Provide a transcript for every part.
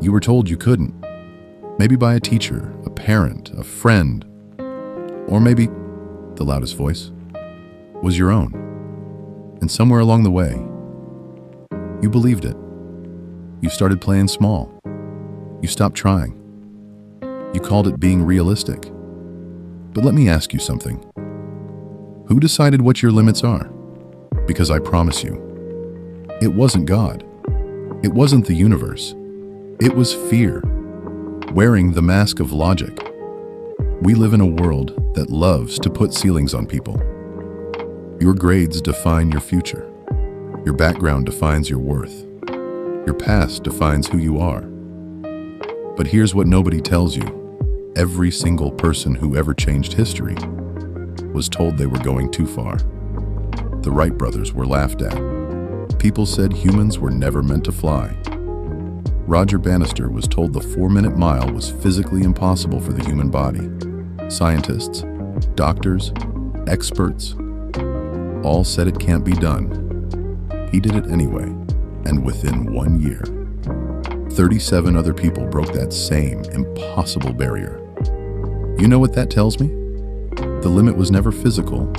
You were told you couldn't. Maybe by a teacher, a parent, a friend, or maybe the loudest voice was your own. And somewhere along the way, you believed it. You started playing small. You stopped trying. You called it being realistic. But let me ask you something. Who decided what your limits are? Because I promise you, it wasn't God. It wasn't the universe. It was fear, wearing the mask of logic. We live in a world that loves to put ceilings on people. Your grades define your future. Your background defines your worth. Your past defines who you are. But here's what nobody tells you. Every single person who ever changed history was told they were going too far. The Wright brothers were laughed at. People said humans were never meant to fly. Roger Bannister was told the 4-minute mile was physically impossible for the human body. Scientists, doctors, experts, all said it can't be done. He did it anyway, and within 1 year, 37 other people broke that same impossible barrier. You know what that tells me? The limit was never physical,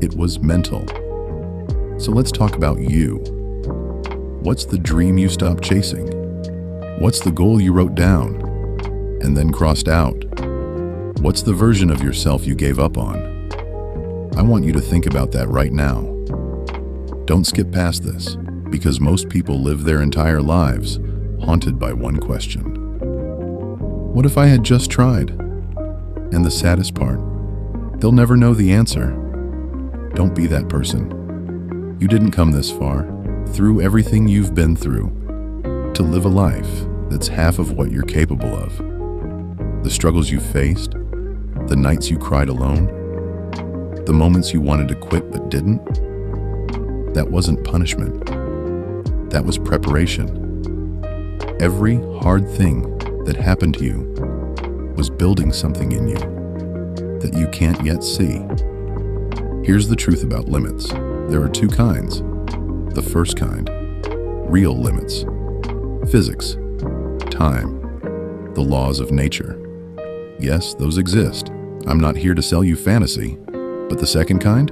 it was mental. So let's talk about you. What's the dream you stopped chasing? What's the goal you wrote down and then crossed out? What's the version of yourself you gave up on? I want you to think about that right now. Don't skip past this, because most people live their entire lives haunted by one question. What if I had just tried? And the saddest part, they'll never know the answer. Don't be that person. You didn't come this far, through everything you've been through, to live a life that's half of what you're capable of. The struggles you faced, the nights you cried alone, the moments you wanted to quit but didn't, that wasn't punishment. That was preparation. Every hard thing that happened to you was building something in you that you can't yet see. Here's the truth about limits. There are two kinds. The first kind, real limits. Physics, time, the laws of nature. Yes, those exist. I'm not here to sell you fantasy. But the second kind?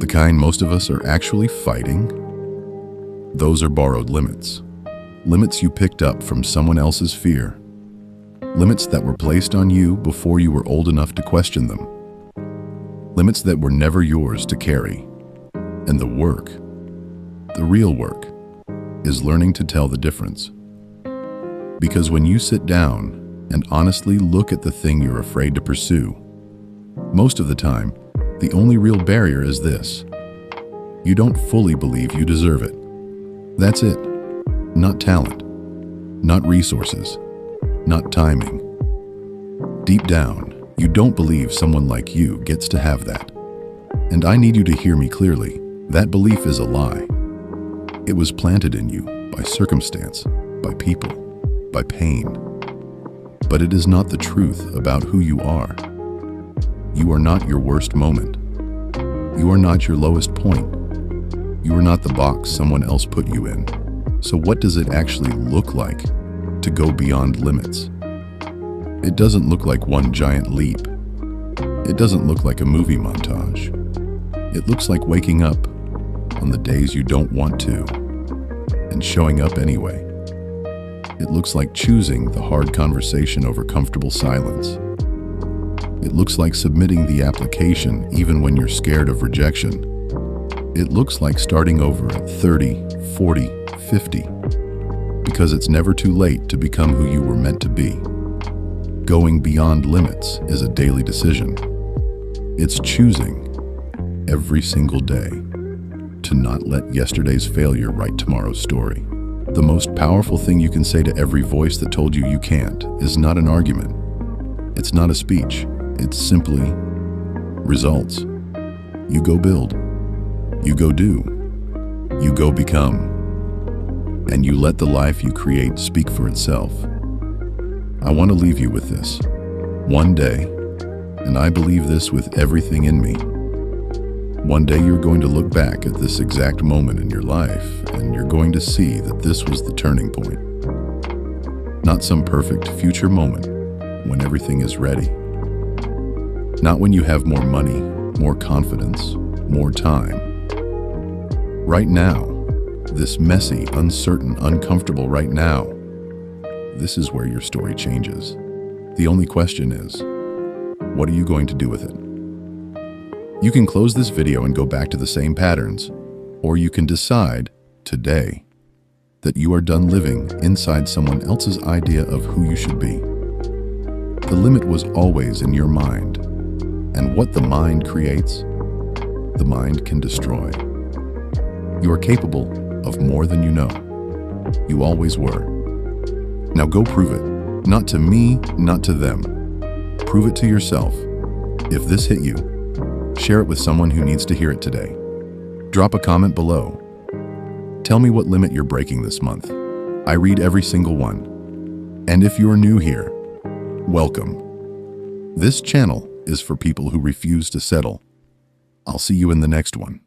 The kind most of us are actually fighting? Those are borrowed limits. Limits you picked up from someone else's fear. Limits that were placed on you before you were old enough to question them. Limits that were never yours to carry. And the work, the real work, is learning to tell the difference. Because when you sit down and honestly look at the thing you're afraid to pursue, most of the time, the only real barrier is this. You don't fully believe you deserve it. That's it. Not talent, not resources, not timing. Deep down, you don't believe someone like you gets to have that. And I need you to hear me clearly. That belief is a lie. It was planted in you by circumstance, by people, by pain. But it is not the truth about who you are. You are not your worst moment. You are not your lowest point. You are not the box someone else put you in. So what does it actually look like to go beyond limits? It doesn't look like one giant leap. It doesn't look like a movie montage. It looks like waking up on the days you don't want to and showing up anyway. It looks like choosing the hard conversation over comfortable silence. It looks like submitting the application even when you're scared of rejection. It looks like starting over at 30, 40, 50, because it's never too late to become who you were meant to be. Going beyond limits is a daily decision. It's choosing every single day to not let yesterday's failure write tomorrow's story. The most powerful thing you can say to every voice that told you you can't is not an argument. It's not a speech. It's simply results. You go build. You go do. You go become. And you let the life you create speak for itself. I want to leave you with this. One day, and I believe this with everything in me, one day you're going to look back at this exact moment in your life and you're going to see that this was the turning point. Not some perfect future moment when everything is ready. Not when you have more money, more confidence, more time. Right now, this messy, uncertain, uncomfortable right now, this is where your story changes. The only question is, what are you going to do with it? You can close this video and go back to the same patterns, or you can decide today that you are done living inside someone else's idea of who you should be. The limit was always in your mind, and what the mind creates, the mind can destroy. You are capable of more than you know. You always were. Now go prove it. Not to me, not to them. Prove it to yourself. If this hit you, share it with someone who needs to hear it today. Drop a comment below. Tell me what limit you're breaking this month. I read every single one. And if you're new here, welcome. This channel is for people who refuse to settle. I'll see you in the next one.